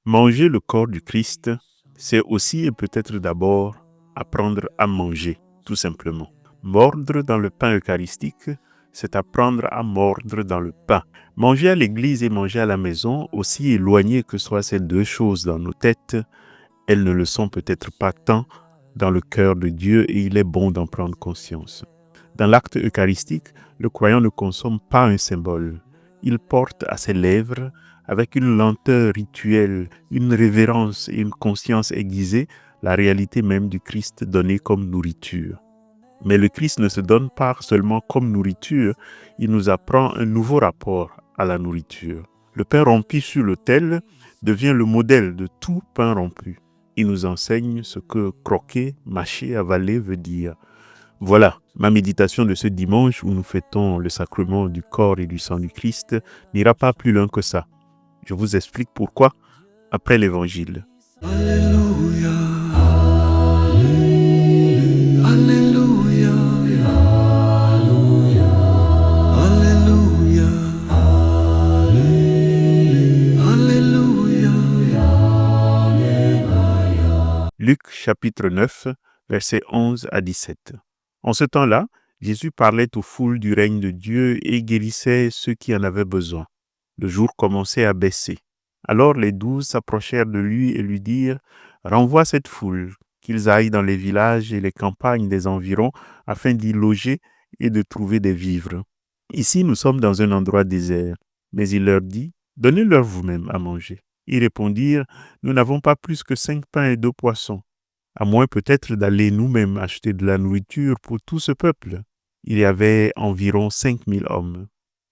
Manger le corps du Christ, c'est aussi et peut-être d'abord apprendre à manger, tout simplement. Mordre dans le pain eucharistique, c'est apprendre à mordre dans le pain. Manger à l'église et manger à la maison, aussi éloignées que soient ces deux choses dans nos têtes, elles ne le sont peut-être pas tant dans le cœur de Dieu et il est bon d'en prendre conscience. Dans l'acte eucharistique, le croyant ne consomme pas un symbole. Il porte à ses lèvres, avec une lenteur rituelle, une révérence et une conscience aiguisée, la réalité même du Christ donné comme nourriture. Mais le Christ ne se donne pas seulement comme nourriture, il nous apprend un nouveau rapport à la nourriture. Le pain rompu sur l'autel devient le modèle de tout pain rompu. Il nous enseigne ce que croquer, mâcher, avaler veut dire. Voilà, ma méditation de ce dimanche où nous fêtons le sacrement du corps et du sang du Christ n'ira pas plus loin que ça. Je vous explique pourquoi après l'évangile. Alléluia, Alléluia, Alléluia, Alléluia. Luc chapitre 9, versets 11 à 17. En ce temps-là, Jésus parlait aux foules du règne de Dieu et guérissait ceux qui en avaient besoin. Le jour commençait à baisser. Alors les 12 s'approchèrent de lui et lui dirent « Renvoie cette foule, qu'ils aillent dans les villages et les campagnes des environs afin d'y loger et de trouver des vivres. Ici, nous sommes dans un endroit désert. » Mais il leur dit « Donnez-leur vous-même à manger. » Ils répondirent « Nous n'avons pas plus que 5 pains et 2 poissons. À moins peut-être d'aller nous-mêmes acheter de la nourriture pour tout ce peuple. » Il y avait environ 5000 hommes.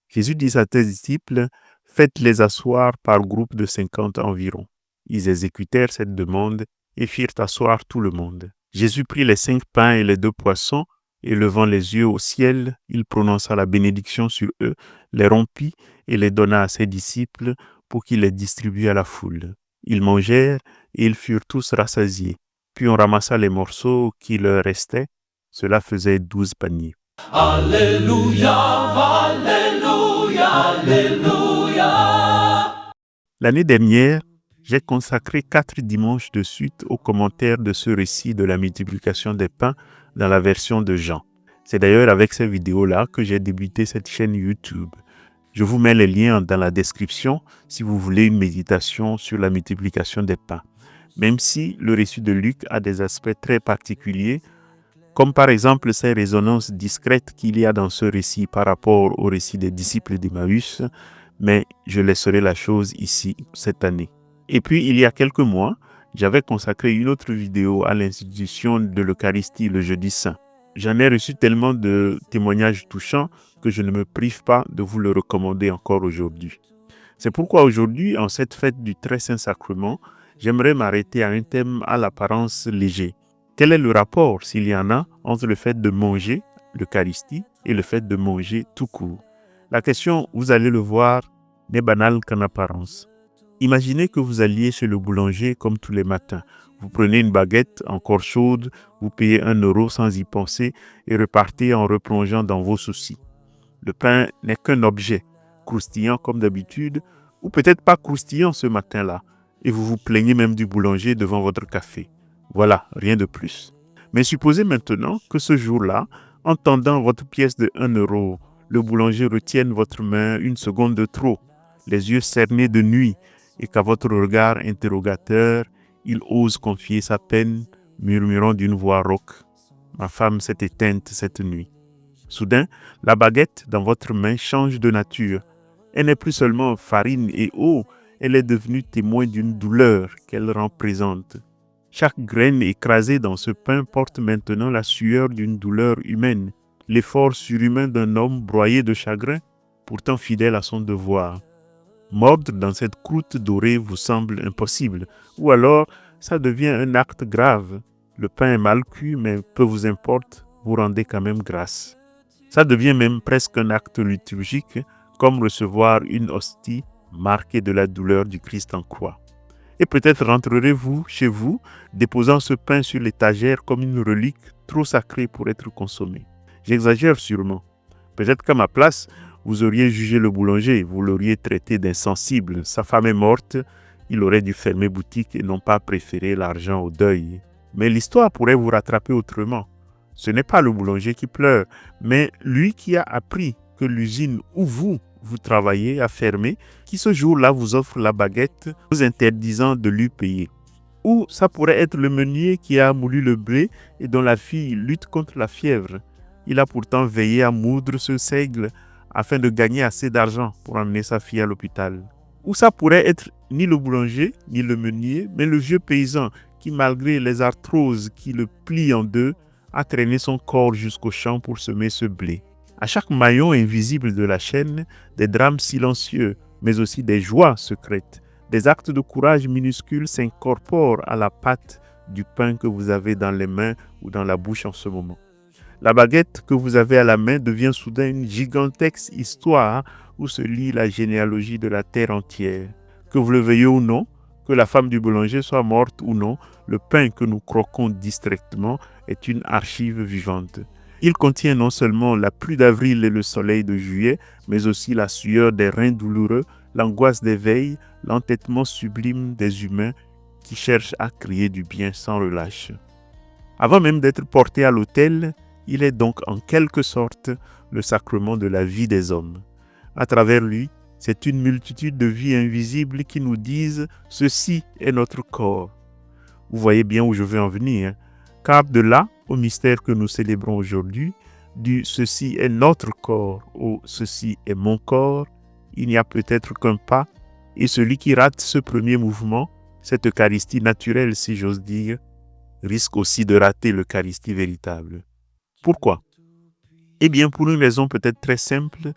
Jésus dit à ses disciples, « Faites-les asseoir par groupe de 50 environ. » Ils exécutèrent cette demande et firent asseoir tout le monde. Jésus prit les 5 pains et les 2 poissons, et levant les yeux au ciel, il prononça la bénédiction sur eux, les rompit et les donna à ses disciples pour qu'ils les distribuent à la foule. Ils mangèrent et ils furent tous rassasiés. Puis on ramassa les morceaux qui leur restaient. Cela faisait 12 paniers. Alléluia, Alléluia, Alléluia. L'année dernière, j'ai consacré 4 dimanches de suite aux commentaires de ce récit de la multiplication des pains dans la version de Jean. C'est d'ailleurs avec ces vidéos-là que j'ai débuté cette chaîne YouTube. Je vous mets les liens dans la description si vous voulez une méditation sur la multiplication des pains. Même si le récit de Luc a des aspects très particuliers, comme par exemple ces résonances discrètes qu'il y a dans ce récit par rapport au récit des disciples d'Emmaüs, mais je laisserai la chose ici cette année. Et puis, il y a quelques mois, j'avais consacré une autre vidéo à l'institution de l'Eucharistie le jeudi saint. J'en ai reçu tellement de témoignages touchants que je ne me prive pas de vous le recommander encore aujourd'hui. C'est pourquoi aujourd'hui, en cette fête du Très Saint Sacrement, j'aimerais m'arrêter à un thème à l'apparence léger. Quel est le rapport, s'il y en a, entre le fait de manger, l'Eucharistie, et le fait de manger tout court? La question, vous allez le voir, n'est banale qu'en apparence. Imaginez que vous alliez chez le boulanger comme tous les matins. Vous prenez une baguette encore chaude, vous payez 1 euro sans y penser et repartez en replongeant dans vos soucis. Le pain n'est qu'un objet, croustillant comme d'habitude, ou peut-être pas croustillant ce matin-là, et vous vous plaignez même du boulanger devant votre café. Voilà, rien de plus. Mais supposez maintenant que ce jour-là, en tendant votre pièce de 1 euro, le boulanger retienne votre main une seconde de trop, les yeux cernés de nuit, et qu'à votre regard interrogateur, il ose confier sa peine, murmurant d'une voix rauque. « Ma femme s'est éteinte cette nuit. » Soudain, la baguette dans votre main change de nature. Elle n'est plus seulement farine et eau, elle est devenue témoin d'une douleur qu'elle rend présente. Chaque graine écrasée dans ce pain porte maintenant la sueur d'une douleur humaine, l'effort surhumain d'un homme broyé de chagrin, pourtant fidèle à son devoir. Mordre dans cette croûte dorée vous semble impossible, ou alors ça devient un acte grave. Le pain est mal cuit, mais peu vous importe, vous rendez quand même grâce. Ça devient même presque un acte liturgique, comme recevoir une hostie marquée de la douleur du Christ en croix. Et peut-être rentrerez-vous chez vous, déposant ce pain sur l'étagère comme une relique trop sacrée pour être consommée. J'exagère sûrement. Peut-être qu'à ma place, vous auriez jugé le boulanger, vous l'auriez traité d'insensible. Sa femme est morte, il aurait dû fermer boutique et non pas préférer l'argent au deuil. Mais l'histoire pourrait vous rattraper autrement. Ce n'est pas le boulanger qui pleure, mais lui qui a appris que l'usine où vous travaillez a fermé, qui ce jour-là vous offre la baguette, vous interdisant de lui payer. Ou ça pourrait être le meunier qui a moulu le blé et dont la fille lutte contre la fièvre. Il a pourtant veillé à moudre ce seigle afin de gagner assez d'argent pour emmener sa fille à l'hôpital. Ou ça pourrait être ni le boulanger, ni le meunier, mais le vieux paysan qui, malgré les arthroses qui le plient en deux, a traîné son corps jusqu'au champ pour semer ce blé. À chaque maillon invisible de la chaîne, des drames silencieux, mais aussi des joies secrètes. Des actes de courage minuscules s'incorporent à la pâte du pain que vous avez dans les mains ou dans la bouche en ce moment. La baguette que vous avez à la main devient soudain une gigantesque histoire où se lie la généalogie de la terre entière. Que vous le veuillez ou non, que la femme du boulanger soit morte ou non, le pain que nous croquons distraitement est une archive vivante. Il contient non seulement la pluie d'avril et le soleil de juillet, mais aussi la sueur des reins douloureux, l'angoisse des veilles, l'entêtement sublime des humains qui cherchent à créer du bien sans relâche. Avant même d'être porté à l'autel, il est donc en quelque sorte le sacrement de la vie des hommes. À travers lui, c'est une multitude de vies invisibles qui nous disent « Ceci est notre corps ». Vous voyez bien où je veux en venir, hein? Car de là au mystère que nous célébrons aujourd'hui, du « Ceci est notre corps » au « Ceci est mon corps », il n'y a peut-être qu'un pas, et celui qui rate ce premier mouvement, cette Eucharistie naturelle si j'ose dire, risque aussi de rater l'Eucharistie véritable. Pourquoi? Eh bien, pour une raison peut-être très simple,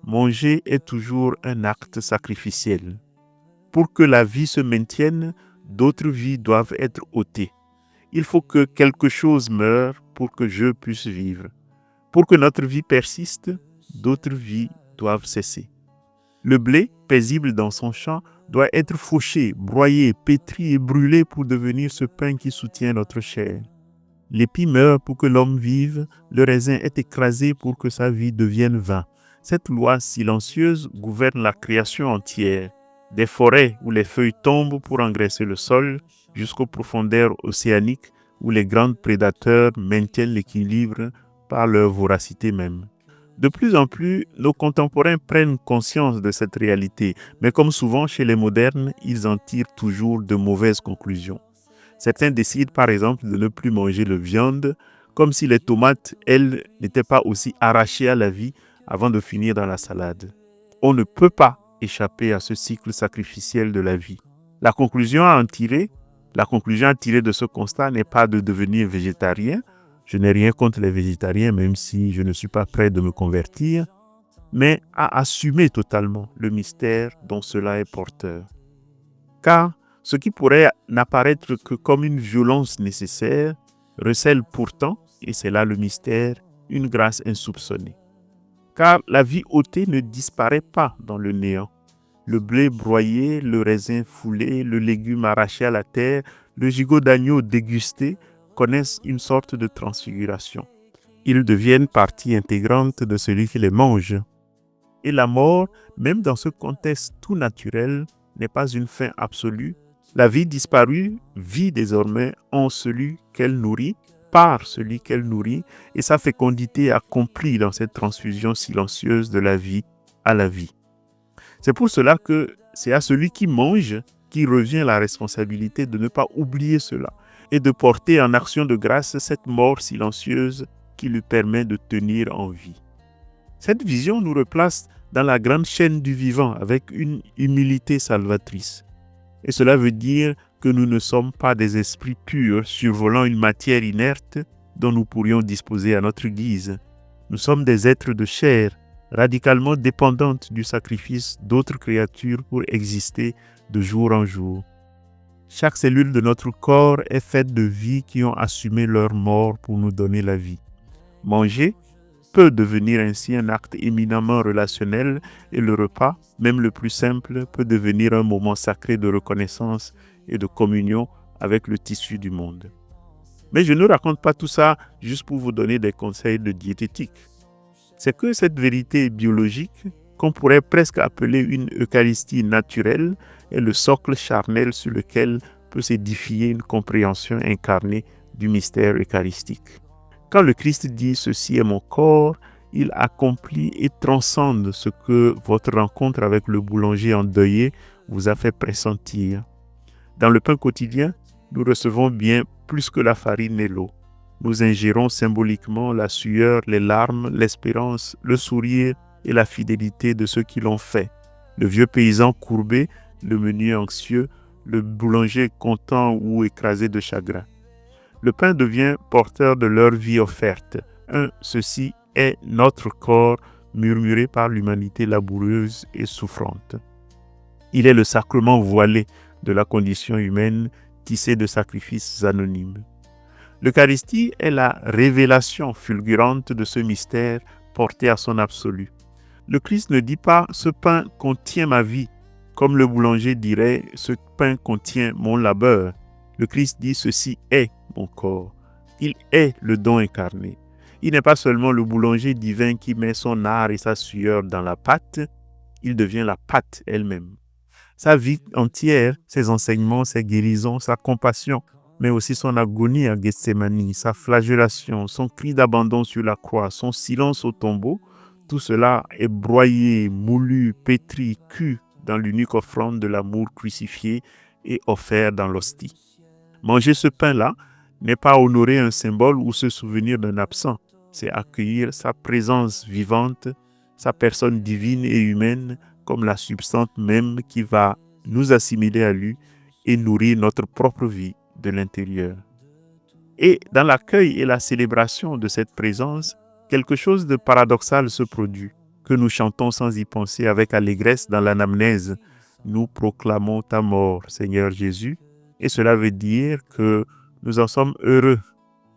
manger est toujours un acte sacrificiel. Pour que la vie se maintienne, d'autres vies doivent être ôtées. Il faut que quelque chose meure pour que je puisse vivre. Pour que notre vie persiste, d'autres vies doivent cesser. Le blé, paisible dans son champ, doit être fauché, broyé, pétri et brûlé pour devenir ce pain qui soutient notre chair. L'épi meurt pour que l'homme vive, le raisin est écrasé pour que sa vie devienne vain. Cette loi silencieuse gouverne la création entière. Des forêts où les feuilles tombent pour engraisser le sol, jusqu'aux profondeurs océaniques où les grands prédateurs maintiennent l'équilibre par leur voracité même. De plus en plus, nos contemporains prennent conscience de cette réalité, mais comme souvent chez les modernes, ils en tirent toujours de mauvaises conclusions. Certains décident par exemple de ne plus manger de viande, comme si les tomates, elles, n'étaient pas aussi arrachées à la vie avant de finir dans la salade. On ne peut pas échapper à ce cycle sacrificiel de la vie. La conclusion à tirer de ce constat n'est pas de devenir végétarien. Je n'ai rien contre les végétariens, même si je ne suis pas prêt de me convertir, mais à assumer totalement le mystère dont cela est porteur. Car ce qui pourrait n'apparaître que comme une violence nécessaire recèle pourtant, et c'est là le mystère, une grâce insoupçonnée. Car la vie ôtée ne disparaît pas dans le néant. Le blé broyé, le raisin foulé, le légume arraché à la terre, le gigot d'agneau dégusté connaissent une sorte de transfiguration. Ils deviennent partie intégrante de celui qui les mange. Et la mort, même dans ce contexte tout naturel, n'est pas une fin absolue. La vie disparue vit désormais en celui qu'elle nourrit, par celui qu'elle nourrit, et sa fécondité accomplie dans cette transfusion silencieuse de la vie à la vie. C'est pour cela que c'est à celui qui mange qui revient la responsabilité de ne pas oublier cela et de porter en action de grâce cette mort silencieuse qui lui permet de tenir en vie. Cette vision nous replace dans la grande chaîne du vivant avec une humilité salvatrice. Et cela veut dire que nous ne sommes pas des esprits purs survolant une matière inerte dont nous pourrions disposer à notre guise. Nous sommes des êtres de chair, radicalement dépendantes du sacrifice d'autres créatures pour exister de jour en jour. Chaque cellule de notre corps est faite de vies qui ont assumé leur mort pour nous donner la vie. Manger peut devenir ainsi un acte éminemment relationnel et le repas, même le plus simple, peut devenir un moment sacré de reconnaissance et de communion avec le tissu du monde. Mais je ne raconte pas tout ça juste pour vous donner des conseils de diététique. C'est que cette vérité biologique, qu'on pourrait presque appeler une Eucharistie naturelle, est le socle charnel sur lequel peut s'édifier une compréhension incarnée du mystère eucharistique. Quand le Christ dit « Ceci est mon corps », il accomplit et transcende ce que votre rencontre avec le boulanger endeuillé vous a fait pressentir. Dans le pain quotidien, nous recevons bien plus que la farine et l'eau. Nous ingérons symboliquement la sueur, les larmes, l'espérance, le sourire et la fidélité de ceux qui l'ont fait. Le vieux paysan courbé, le meunier anxieux, le boulanger content ou écrasé de chagrin. Le pain devient porteur de leur vie offerte. Ceci est notre corps murmuré par l'humanité laboureuse et souffrante. Il est le sacrement voilé de la condition humaine tissé de sacrifices anonymes. L'Eucharistie est la révélation fulgurante de ce mystère porté à son absolu. Le Christ ne dit pas « ce pain contient ma vie », comme le boulanger dirait « ce pain contient mon labeur ». Le Christ dit « ceci est mon corps ». Il est le don incarné. Il n'est pas seulement le boulanger divin qui met son art et sa sueur dans la pâte, il devient la pâte elle-même. Sa vie entière, ses enseignements, ses guérisons, sa compassion, mais aussi son agonie à Gethsémani, sa flagellation, son cri d'abandon sur la croix, son silence au tombeau, tout cela est broyé, moulu, pétri, cuit dans l'unique offrande de l'amour crucifié et offert dans l'hostie. Manger ce pain-là n'est pas honorer un symbole ou se souvenir d'un absent, c'est accueillir sa présence vivante, sa personne divine et humaine comme la substance même qui va nous assimiler à lui et nourrir notre propre vie de l'intérieur. Et dans l'accueil et la célébration de cette présence, quelque chose de paradoxal se produit, que nous chantons sans y penser avec allégresse dans l'anamnèse. Nous proclamons ta mort, Seigneur Jésus, et cela veut dire que nous en sommes heureux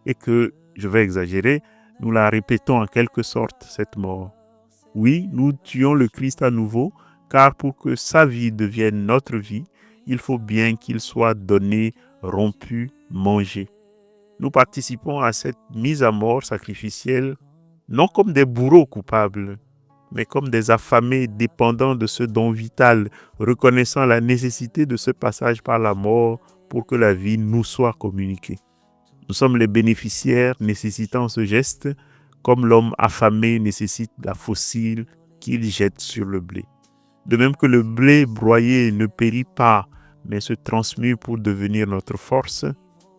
et que, je vais exagérer, nous la répétons en quelque sorte, cette mort. Oui, nous tuons le Christ à nouveau, car pour que sa vie devienne notre vie, il faut bien qu'il soit donné, rompu, mangé. Nous participons à cette mise à mort sacrificielle, non comme des bourreaux coupables, mais comme des affamés dépendants de ce don vital, reconnaissant la nécessité de ce passage par la mort pour que la vie nous soit communiquée. Nous sommes les bénéficiaires nécessitant ce geste, comme l'homme affamé nécessite la fossile qu'il jette sur le blé. De même que le blé broyé ne périt pas, mais se transmue pour devenir notre force,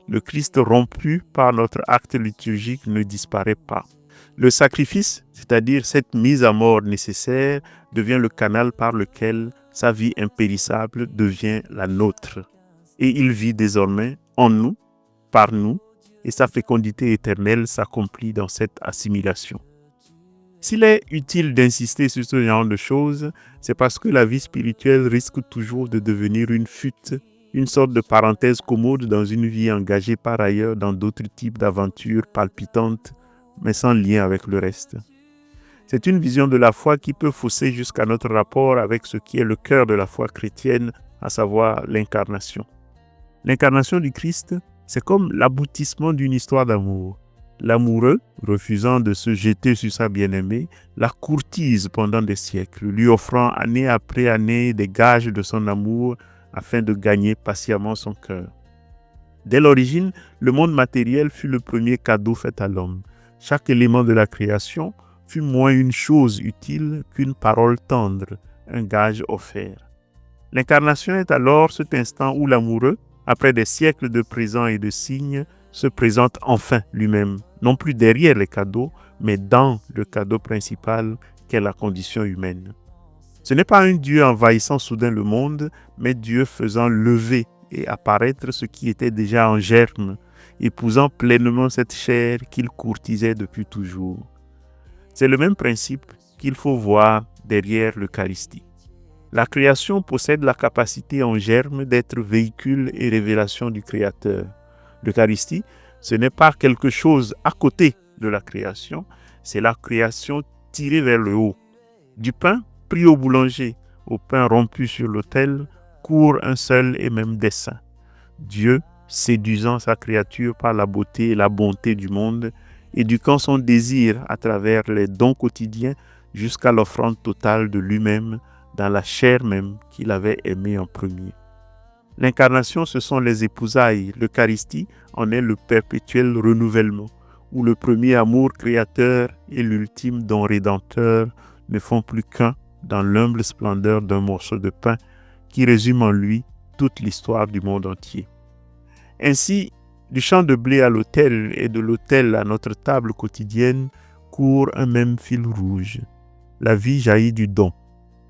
le Christ rompu par notre acte liturgique ne disparaît pas. Le sacrifice, c'est-à-dire cette mise à mort nécessaire, devient le canal par lequel sa vie impérissable devient la nôtre. Et il vit désormais en nous, par nous, et sa fécondité éternelle s'accomplit dans cette assimilation. S'il est utile d'insister sur ce genre de choses, c'est parce que la vie spirituelle risque toujours de devenir une fuite, une sorte de parenthèse commode dans une vie engagée par ailleurs dans d'autres types d'aventures palpitantes, mais sans lien avec le reste. C'est une vision de la foi qui peut fausser jusqu'à notre rapport avec ce qui est le cœur de la foi chrétienne, à savoir l'incarnation. L'incarnation du Christ, c'est comme l'aboutissement d'une histoire d'amour. L'amoureux, refusant de se jeter sur sa bien-aimée, la courtise pendant des siècles, lui offrant année après année des gages de son amour afin de gagner patiemment son cœur. Dès l'origine, le monde matériel fut le premier cadeau fait à l'homme. Chaque élément de la création fut moins une chose utile qu'une parole tendre, un gage offert. L'incarnation est alors cet instant où l'amoureux, après des siècles de présents et de signes, se présente enfin lui-même, non plus derrière les cadeaux, mais dans le cadeau principal qu'est la condition humaine. Ce n'est pas un Dieu envahissant soudain le monde, mais Dieu faisant lever et apparaître ce qui était déjà en germe, épousant pleinement cette chair qu'il courtisait depuis toujours. C'est le même principe qu'il faut voir derrière l'Eucharistie. La création possède la capacité en germe d'être véhicule et révélation du Créateur. L'Eucharistie, ce n'est pas quelque chose à côté de la création, c'est la création tirée vers le haut. Du pain pris au boulanger, au pain rompu sur l'autel, court un seul et même dessein. Dieu, séduisant sa créature par la beauté et la bonté du monde, éduquant son désir à travers les dons quotidiens jusqu'à l'offrande totale de lui-même dans la chair même qu'il avait aimée en premier. L'incarnation, ce sont les épousailles. L'Eucharistie en est le perpétuel renouvellement, où le premier amour créateur et l'ultime don rédempteur ne font plus qu'un dans l'humble splendeur d'un morceau de pain qui résume en lui toute l'histoire du monde entier. Ainsi, du champ de blé à l'autel et de l'autel à notre table quotidienne court un même fil rouge. La vie jaillit du don.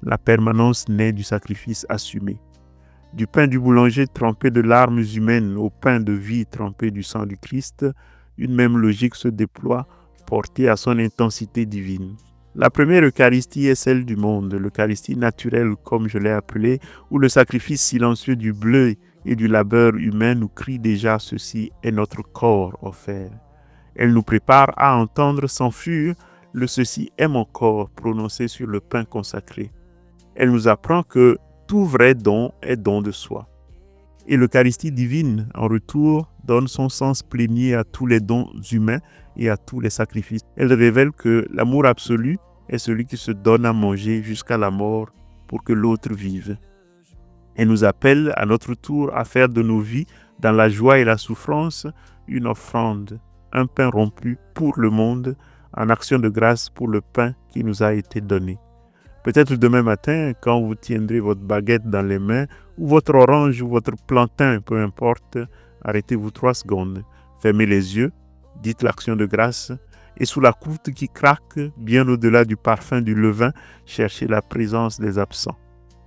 La permanence naît du sacrifice assumé. Du pain du boulanger trempé de larmes humaines au pain de vie trempé du sang du Christ, une même logique se déploie, portée à son intensité divine. La première Eucharistie est celle du monde, l'Eucharistie naturelle comme je l'ai appelée, où le sacrifice silencieux du blé et du labeur humain nous crie déjà « Ceci est notre corps offert ». Elle nous prépare à entendre sans fuir le « Ceci est mon corps » prononcé sur le pain consacré. Elle nous apprend que tout vrai don est don de soi. Et l'Eucharistie divine, en retour, donne son sens plénier à tous les dons humains et à tous les sacrifices. Elle révèle que l'amour absolu est celui qui se donne à manger jusqu'à la mort pour que l'autre vive. Elle nous appelle à notre tour à faire de nos vies, dans la joie et la souffrance, une offrande, un pain rompu pour le monde, en action de grâce pour le pain qui nous a été donné. Peut-être demain matin, quand vous tiendrez votre baguette dans les mains, ou votre orange ou votre plantain, peu importe, arrêtez-vous 3 secondes, fermez les yeux, dites l'action de grâce, et sous la croûte qui craque, bien au-delà du parfum du levain, cherchez la présence des absents.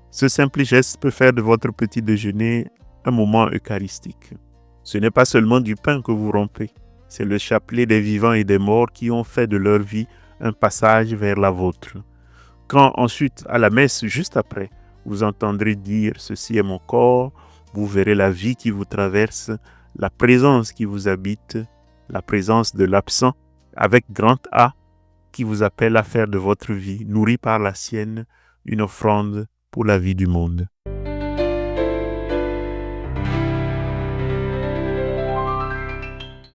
Ce simple geste peut faire de votre petit déjeuner un moment eucharistique. Ce n'est pas seulement du pain que vous rompez, c'est le chapelet des vivants et des morts qui ont fait de leur vie un passage vers la vôtre. Quand ensuite, à la messe, juste après, vous entendrez dire « Ceci est mon corps », vous verrez la vie qui vous traverse, la présence qui vous habite, la présence de l'absent, avec grand A, qui vous appelle à faire de votre vie, nourrie par la sienne, une offrande pour la vie du monde.